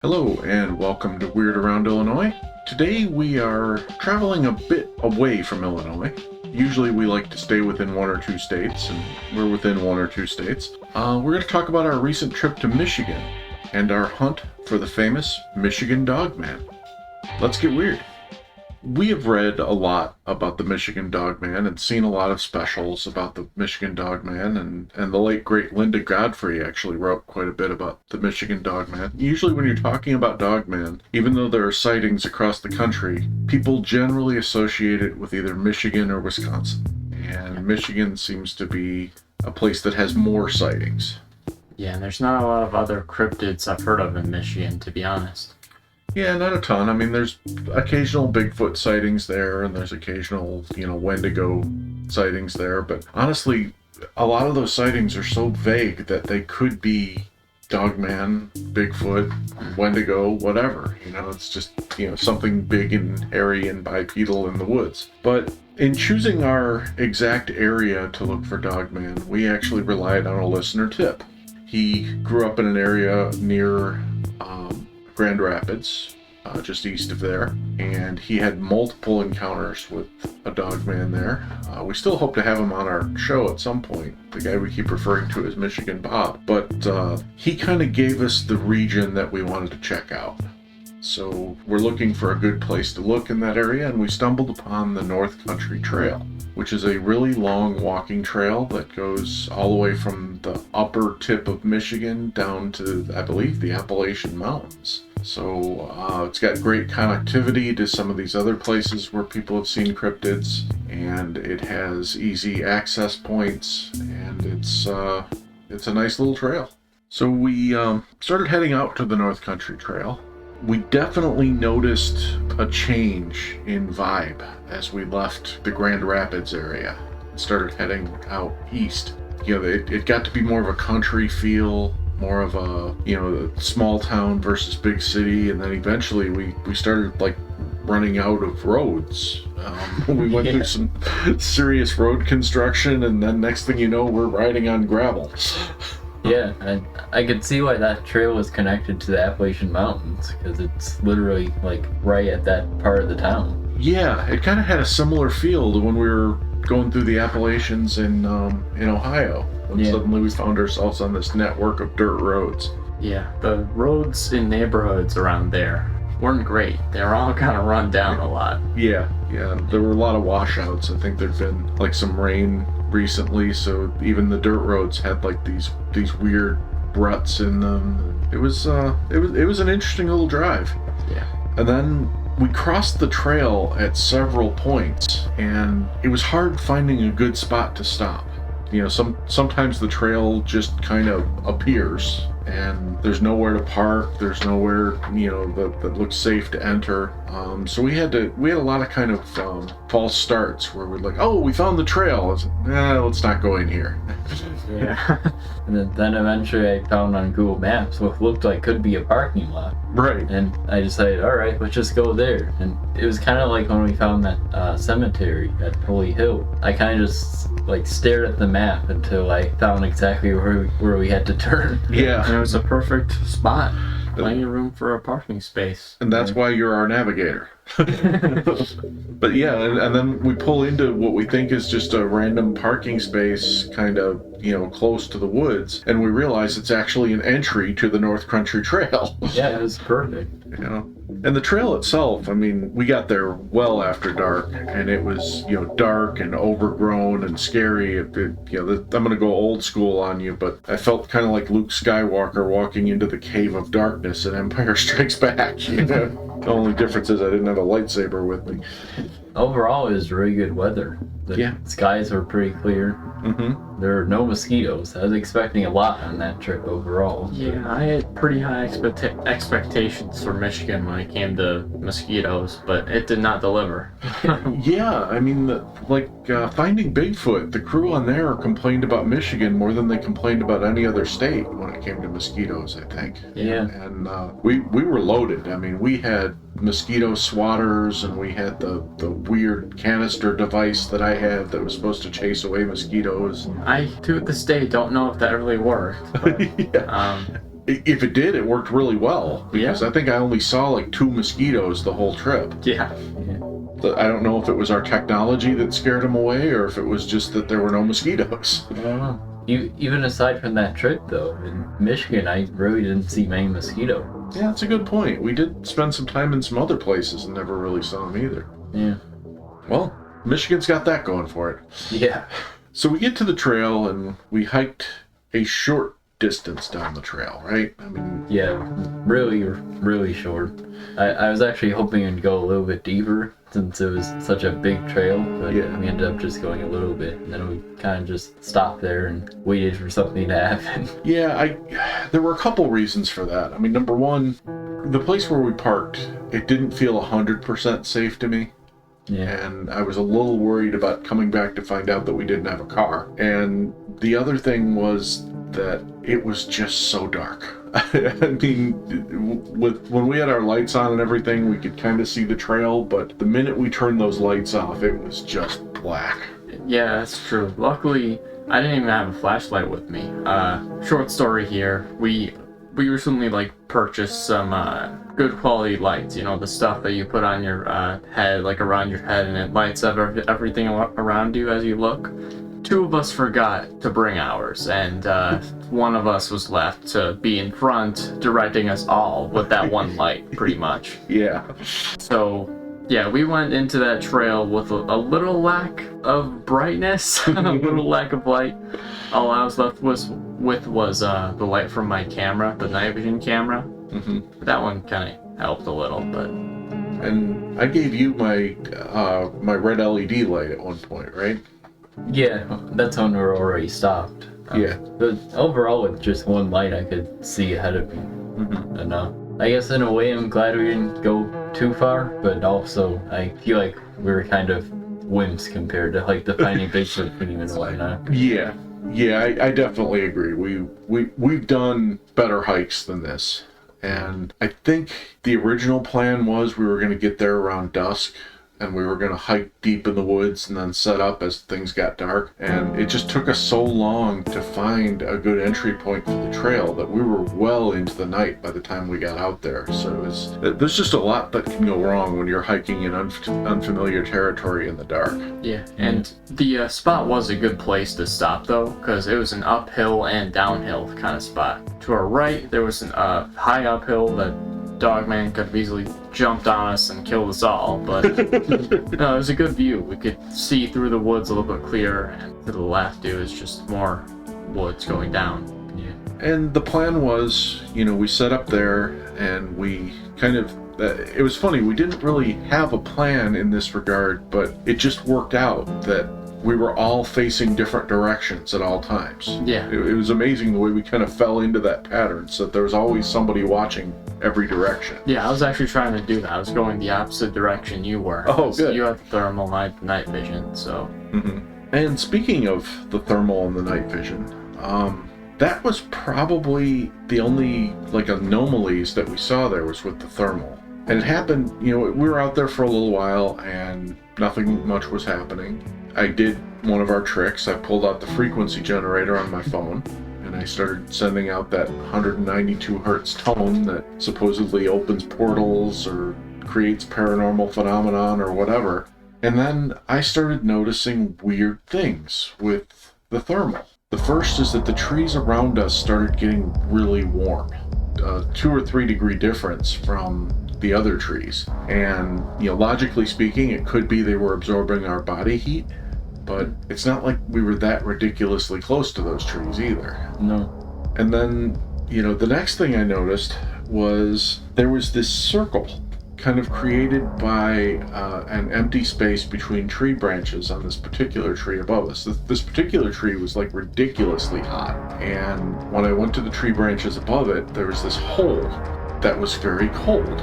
Hello and welcome to Weird Around Illinois. Today we are traveling a bit away from Illinois. Usually we like to stay within one or two states, and we're within one or two states. We're going to talk about our recent trip to Michigan and our hunt for the famous Michigan Dogman. Let's get weird. We have read a lot about the Michigan Dogman and seen a lot of specials about the Michigan Dogman, and the late great Linda Godfrey actually wrote quite a bit about the Michigan Dogman. Usually when you're talking about Dogman, even though there are sightings across the country, people generally associate it with either Michigan or Wisconsin. And Michigan seems to be a place that has more sightings. Yeah, and there's not a lot of other cryptids I've heard of in Michigan, to be honest. Yeah, not a ton. I mean, there's occasional Bigfoot sightings there, and there's occasional, Wendigo sightings there. But honestly, a lot of those sightings are so vague that they could be Dogman, Bigfoot, Wendigo, whatever. It's just, something big and hairy and bipedal in the woods. But in choosing our exact area to look for Dogman, we actually relied on a listener tip. He grew up in an area near Grand Rapids, just east of there, and he had multiple encounters with a Dogman there. We still hope to have him on our show at some point, the guy we keep referring to as Michigan Bob, but he kind of gave us the region that we wanted to check out. So we're looking for a good place to look in that area, and we stumbled upon the North Country Trail, which is a really long walking trail that goes all the way from the upper tip of Michigan down to, I believe, the Appalachian Mountains. So it's got great connectivity to some of these other places where people have seen cryptids, and it has easy access points, and it's a nice little trail. So we started heading out to the North Country Trail. We definitely noticed a change in vibe as we left the Grand Rapids area and started heading out east. It got to be more of a country feel, more of a, small town versus big city, and then eventually we started running out of roads. We went through some serious road construction, and then next thing you know, we're riding on gravel. Yeah, I could see why that trail was connected to the Appalachian Mountains, because it's literally right at that part of the town. Yeah, it kind of had a similar feel to when we were going through the Appalachians in Ohio. And suddenly we found ourselves on this network of dirt roads. Yeah, the roads in neighborhoods around there weren't great. They were all kind of run down a lot. Yeah, there were a lot of washouts. I think there'd been some rain recently, so even the dirt roads had these weird ruts in them. It was an interesting little drive. Yeah. And then we crossed the trail at several points, and it was hard finding a good spot to stop. Sometimes the trail just kind of appears, and there's nowhere to park. There's nowhere, that looks safe to enter. So we had a lot of kind of false starts where we're like, oh, we found the trail. Let's not go in here. Yeah. And then eventually I found on Google Maps what looked like could be a parking lot. Right. And I decided, all right, let's just go there. And it was kind of like when we found that cemetery at Holy Hill. I kind of just stared at the map until I found exactly where we had to turn. Yeah. And it was a perfect spot. Plenty of room for a parking space. And that's why you're our navigator. But yeah, and then we pull into what we think is just a random parking space kind of, close to the woods, and we realize it's actually an entry to the North Country Trail. Yeah, it was perfect. And the trail itself, we got there well after dark, and it was, dark and overgrown and scary. I'm going to go old school on you, but I felt kind of like Luke Skywalker walking into the cave of darkness in Empire Strikes Back. The only difference is I didn't have a lightsaber with me. Overall, it was really good weather. The skies were pretty clear. Mm-hmm. There were no mosquitoes. I was expecting a lot on that trip overall. Yeah, I had pretty high expectations for Michigan when it came to mosquitoes, but it did not deliver. Yeah, finding Bigfoot, the crew on there complained about Michigan more than they complained about any other state when it came to mosquitoes, I think. Yeah. And we were loaded. We had mosquito swatters, and we had the weird canister device that I had that was supposed to chase away mosquitoes. I, to this day, don't know if that really worked. But, Yeah. If it did, it worked really well, because I think I only saw like 2 mosquitoes the whole trip. Yeah. I don't know if it was our technology that scared them away, or if it was just that there were no mosquitoes. I don't know. Even aside from that trip, though, in Michigan, I really didn't see many mosquitoes. Yeah, that's a good point. We did spend some time in some other places and never really saw them either. Yeah. Well, Michigan's got that going for it. Yeah. So we get to the trail and we hiked a short distance down the trail, right? I mean, Yeah, really, really short. I was actually hoping to go a little bit deeper since it was such a big trail, but we ended up just going a little bit, and then we kind of just stopped there and waited for something to happen. yeah, there were a couple reasons for that. I mean, number one, the place where we parked, it didn't feel 100% safe to me. Yeah. And I was a little worried about coming back to find out that we didn't have a car. And the other thing was that it was just so dark. I mean, when we had our lights on and everything, we could kind of see the trail, but the minute we turned those lights off, it was just black. Yeah, that's true. Luckily, I didn't even have a flashlight with me. Short story here. We recently purchased some good quality lights. You know, the stuff that you put on your head, like around your head, and it lights up everything around you as you look. 2 of us forgot to bring ours, and one of us was left to be in front, directing us all with that one light, pretty much. Yeah. So, yeah, we went into that trail with a little lack of brightness, a little lack of light. All I was left was the light from my camera, the night vision camera. Mm-hmm. That one kind of helped a little, but... And I gave you my my red LED light at one point, right? Yeah, that's when we were already stopped. Yeah. But overall, with just one light, I could see ahead of me. Mm-hmm. Enough. I guess in a way, I'm glad we didn't go too far, but also I feel like we were kind of wimps compared to the Finding Bigfoot theme and whatnot. Yeah. Yeah, I definitely agree. We've done better hikes than this. And I think the original plan was we were going to get there around dusk, and we were going to hike deep in the woods and then set up as things got dark. And it just took us so long to find a good entry point for the trail that we were well into the night by the time we got out there. So there's just a lot that can go wrong when you're hiking in unfamiliar territory in the dark. Yeah, and the spot was a good place to stop, though, because it was an uphill and downhill kind of spot. To our right, there was a high uphill that Dogman could have easily jumped on us and killed us all, but no, it was a good view. We could see through the woods a little bit clearer, and to the left, it was just more woods going down. Yeah. And the plan was, we set up there, and we kind of... it was funny, we didn't really have a plan in this regard, but it just worked out that we were all facing different directions at all times. Yeah. It was amazing the way we kind of fell into that pattern, so that there was always somebody watching every direction. Yeah, I was actually trying to do that. I was going the opposite direction you were. Oh, good. You had the thermal night vision, so... Mm-hmm. And speaking of the thermal and the night vision, that was probably the only anomalies that we saw there was with the thermal. And it happened, we were out there for a little while and nothing much was happening. I did one of our tricks. I pulled out the frequency generator on my phone and I started sending out that 192 hertz tone that supposedly opens portals or creates paranormal phenomenon or whatever. And then I started noticing weird things with the thermal. The first is that the trees around us started getting really warm. 2 or 3 degree difference from the other trees. And, logically speaking, it could be they were absorbing our body heat, but it's not like we were that ridiculously close to those trees either. No. And then, the next thing I noticed was there was this circle kind of created by an empty space between tree branches on this particular tree above us. This particular tree was ridiculously hot. And when I went to the tree branches above it, there was this hole that was very cold.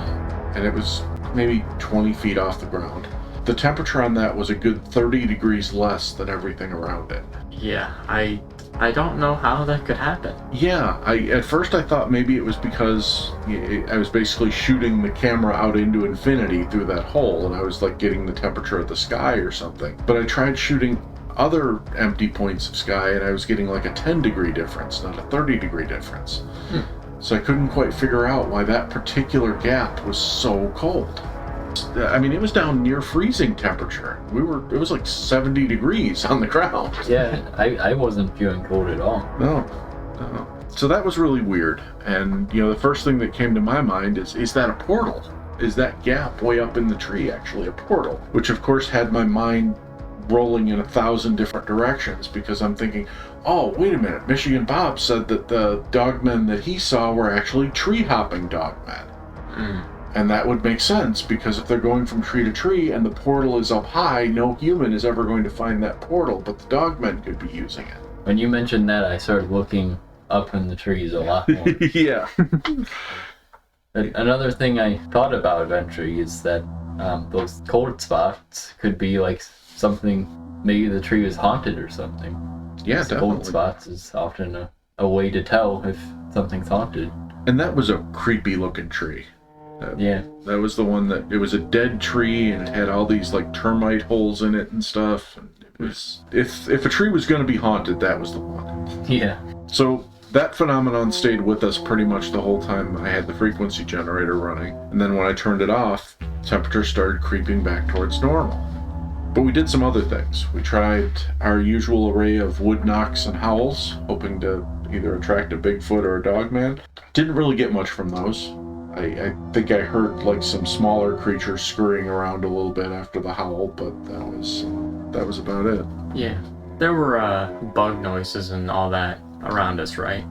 And it was maybe 20 feet off the ground. The temperature on that was a good 30 degrees less than everything around it. Yeah, I don't know how that could happen. Yeah, at first I thought maybe it was because I was basically shooting the camera out into infinity through that hole, and I was getting the temperature of the sky or something. But I tried shooting other empty points of sky, and I was getting a 10 degree difference, not a 30 degree difference. So I couldn't quite figure out why that particular gap was so cold. I mean, it was down near freezing temperature. It was like 70 degrees on the ground. Yeah, I wasn't feeling cold at all. No. So that was really weird. And, the first thing that came to my mind is that a portal? Is that gap way up in the tree actually a portal? Which, of course, had my mind rolling in 1,000 different directions, because I'm thinking, oh, wait a minute, Michigan Bob said that the dogmen that he saw were actually tree-hopping dogmen. And that would make sense, because if they're going from tree to tree and the portal is up high, no human is ever going to find that portal, but the dogmen could be using it. When you mentioned that, I started looking up in the trees a lot more. Yeah. Another thing I thought about eventually is that those cold spots could be like something, maybe the tree was haunted or something. Yeah, definitely. Cold spots is often a way to tell if something's haunted. And that was a creepy looking tree. Yeah. That was the one that, it was a dead tree and it had all these like termite holes in it and stuff. And it was, if a tree was going to be haunted, that was the one. Yeah. So that phenomenon stayed with us pretty much the whole time I had the frequency generator running. And then when I turned it off, temperature started creeping back towards normal. But we did some other things. We tried our usual array of wood knocks and howls, hoping to either attract a Bigfoot or a dogman. Didn't really get much from those. I think I heard like some smaller creatures scurrying around a little bit after the howl, but that was about it. Yeah. There were bug noises and all that around us, right?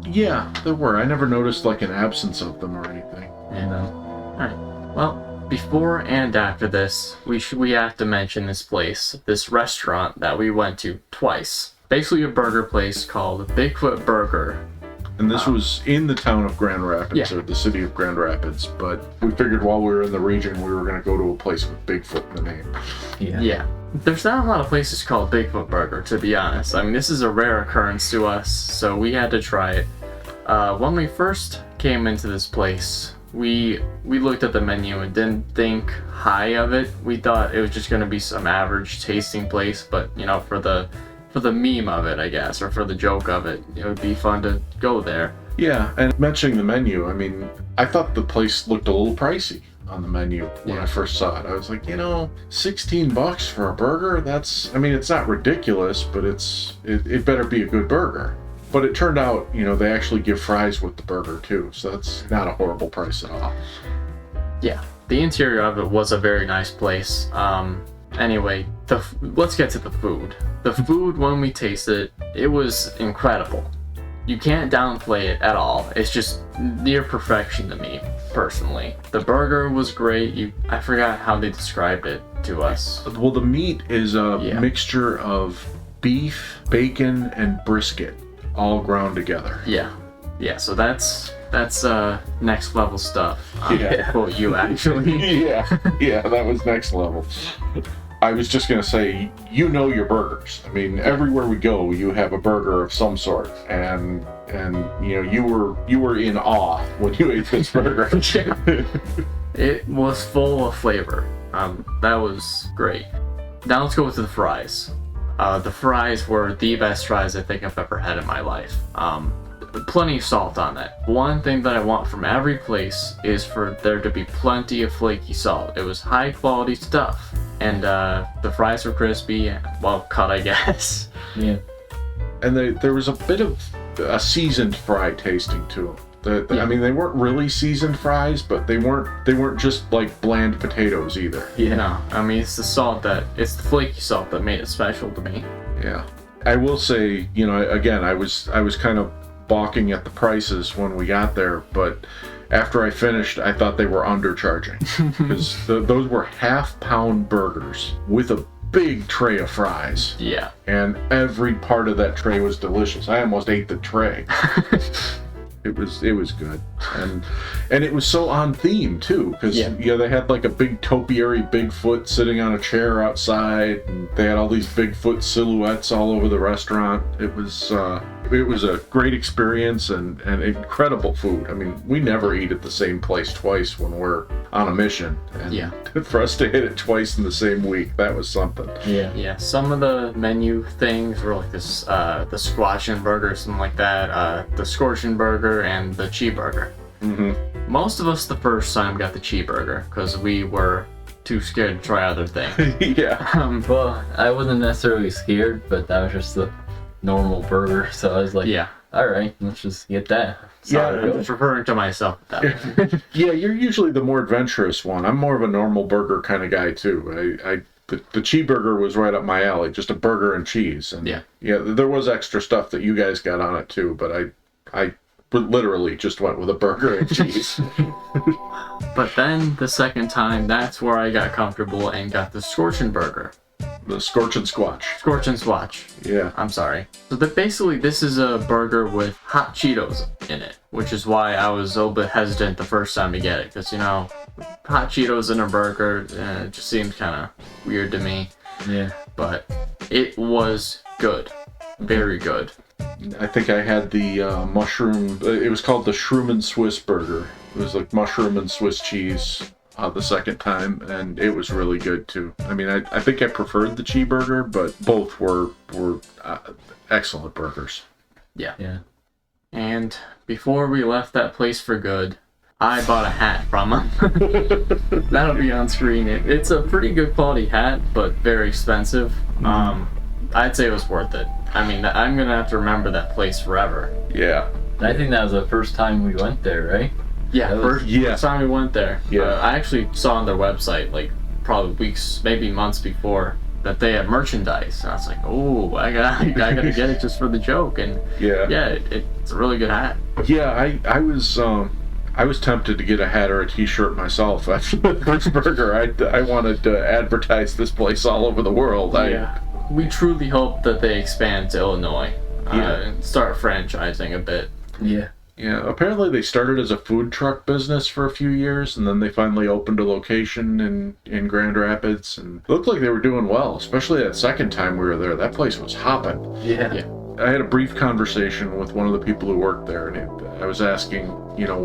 Yeah, there were. I never noticed like an absence of them or anything. Alright. Well, before and after this, we have to mention this restaurant that we went to twice. Basically a burger place called Bigfoot Burger. And this was in the town of Grand Rapids, Yeah. or the city of Grand Rapids, but we figured while we were in the region, we were going to go to a place with Bigfoot in the name. Yeah. There's not a lot of places called Bigfoot Burger, to be honest. I mean, this is a rare occurrence to us, so we had to try it. When we first came into this place, we looked at the menu and didn't think high of it. We thought it was just going to be some average tasting place, but, for the meme of it, I guess, or for the joke of it, it would be fun to go there. Yeah, and mentioning the menu, I mean, I thought the place looked a little pricey on the menu when I first saw it. I was like, $16 for a burger? It's not ridiculous, but it better be a good burger. But it turned out, they actually give fries with the burger too, so that's not a horrible price at all. Yeah, the interior of it was a very nice place. Anyway, let's get to the food. The food, when we tasted it was incredible. You can't downplay it at all. It's just near perfection to me, personally. The burger was great. I forgot how they described it to us. Well, the meat is a mixture of beef, bacon, and brisket, all ground together. Yeah, so that's next level stuff. Yeah. Quote you, actually. yeah, that was next level. I was just going to say, your burgers. I mean, everywhere we go, you have a burger of some sort, and you were in awe when you ate this burger. It was full of flavor. That was great. Now let's go with the fries. The fries were the best fries I think I've ever had in my life. Plenty of salt on that. One thing that I want from every place is for there to be plenty of flaky salt. It was high quality stuff. And the fries were crispy, well cut, I guess. Yeah. And there was a bit of a seasoned fry tasting to them. I mean, they weren't really seasoned fries, but they weren't just like bland potatoes either. Yeah. No, I mean it's the flaky salt that made it special to me. Yeah. I will say, again, I was kind of balking at the prices when we got there, but after I finished, I thought they were undercharging, because those were half-pound burgers with a big tray of fries. Yeah. And every part of that tray was delicious. I almost ate the tray. It was good, and it was so on theme too, because they had like a big topiary Bigfoot sitting on a chair outside, and they had all these Bigfoot silhouettes all over the restaurant. It was it was a great experience and incredible food. I mean, we never eat at the same place twice when we're on a mission. And Yeah. for us to hit it twice in the same week, that was something. Yeah. Yeah, some of the menu things were like this, the squashin' burger, something like that, the scorchin' burger, and the cheeseburger. Mm-hmm. Most of us the first time got the cheeseburger because we were too scared to try other things. Yeah. Well, I wasn't necessarily scared, but that was just the normal burger, so I was like, Yeah. all right, let's just get that. Sorry, Yeah. I'm just referring to myself at that point. Yeah, you're usually the more adventurous one. I'm more of a normal burger kind of guy too. The cheeseburger was right up my alley, just a burger and cheese. And Yeah. there was extra stuff that you guys got on it too, but I literally just went with a burger and cheese. But then the second time, that's where I got comfortable and got the scorchin' burger. The Scorch and Squatch. Scorchin' Swatch. Yeah. I'm sorry. So basically this is a burger with hot Cheetos in it, which is why I was a little bit hesitant the first time to get it, because hot Cheetos in a burger, it just seemed kind of weird to me, Yeah. but it was good. Very good. I think I had the mushroom. It was called the Shroom and Swiss burger. It was like mushroom and Swiss cheese the second time, and it was really good too. I mean, I think I preferred the cheeseburger, but both were excellent burgers. Yeah. Yeah. And before we left that place for good, I bought a hat from him. That'll be on screen. It's a pretty good quality hat, but very expensive. I'd say it was worth it. I mean, I'm gonna have to remember that place forever. Yeah. I think that was the first time we went there, right? Yeah, That was- first time we went there. Yeah. I actually saw on their website, like, probably weeks, maybe months before, that they had merchandise. And I was like, oh, I gotta get it just for the joke. And Yeah. it's a really good hat. Yeah, I was tempted to get a hat or a T-shirt myself after the first burger. I wanted to advertise this place all over the world. We truly hope that they expand to Illinois. And start franchising a bit. Yeah. Yeah, apparently they started as a food truck business for a few years, and then they finally opened a location in Grand Rapids, and it looked like they were doing well, especially that second time we were there. That place was hopping. Yeah. I had a brief conversation with one of the people who worked there, and I was asking,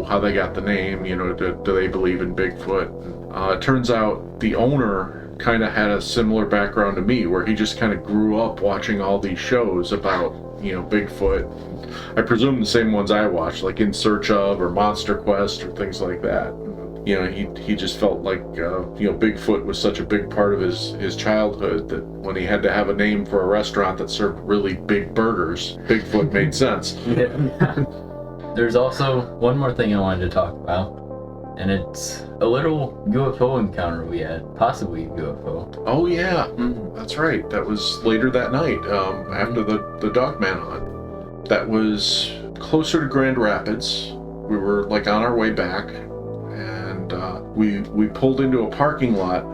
how they got the name, do they believe in Bigfoot? It turns out the owner kind of had a similar background to me, where he just kind of grew up watching all these shows about, Bigfoot. I presume the same ones I watched, like In Search of or Monster Quest or things like that. He just felt like, Bigfoot was such a big part of his childhood that when he had to have a name for a restaurant that served really big burgers, Bigfoot made sense. Yeah. There's also one more thing I wanted to talk about, and it's a little UFO encounter we had, possibly UFO. Oh yeah, that's right. That was later that night, after the Dogman hunt. That was closer to Grand Rapids. We were like on our way back, and we pulled into a parking lot,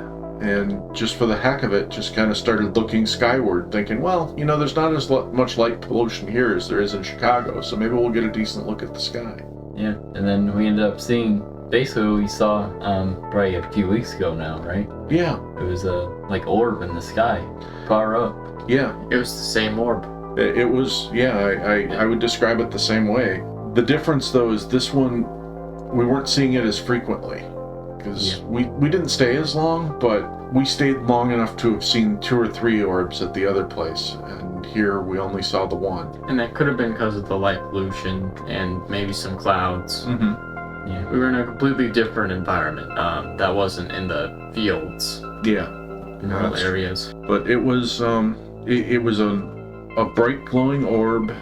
and just for the heck of it, just kind of started looking skyward, thinking, well, there's not as much light pollution here as there is in Chicago, so maybe we'll get a decent look at the sky. Yeah. And then we ended up seeing basically what we saw probably a few weeks ago now, right? Yeah, It was a orb in the sky, far up. yeah. It was the same orb. It was, yeah, I would describe it the same way. The difference, though, is this one, we weren't seeing it as frequently. Because we didn't stay as long, but we stayed long enough to have seen 2 or 3 orbs at the other place. And here we only saw the one. And that could have been because of the light pollution and maybe some clouds. Mm-hmm. Yeah. We were in a completely different environment that wasn't in the fields, Yeah. rural That's- areas. But it was, it was a bright glowing orb,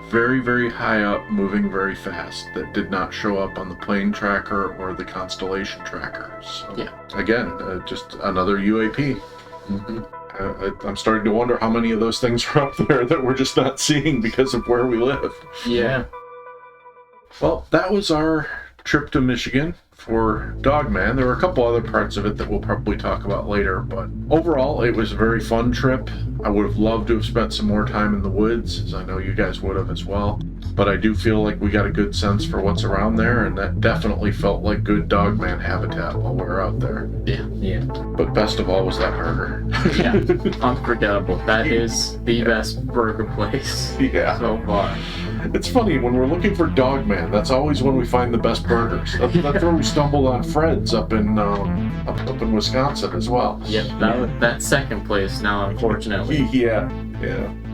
very, very high up, moving very fast, that did not show up on the plane tracker or the constellation tracker. So, Yeah. again, just another UAP. I'm starting to wonder how many of those things are up there that we're just not seeing because of where we live. Yeah. Well, that was our trip to Michigan for Dogman. There were a couple other parts of it that we'll probably talk about later, but overall it was a very fun trip. I would have loved to have spent some more time in the woods, as I know you guys would have as well. but I do feel like we got a good sense for what's around there, and that definitely felt like good Dogman habitat while we were out there. Yeah. But best of all was that burger. Yeah, unforgettable. That is the best burger place Yeah. so far. It's funny, when we're looking for Dogman, that's always when we find the best burgers. That's where we stumbled on Fred's up in Wisconsin as well. Yep, that's second place now, unfortunately. Yeah.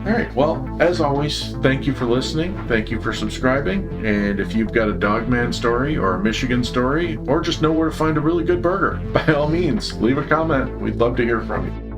All right. Well, as always, thank you for listening. Thank you for subscribing. And if you've got a Dogman story or a Michigan story, or just know where to find a really good burger, by all means, leave a comment. We'd love to hear from you.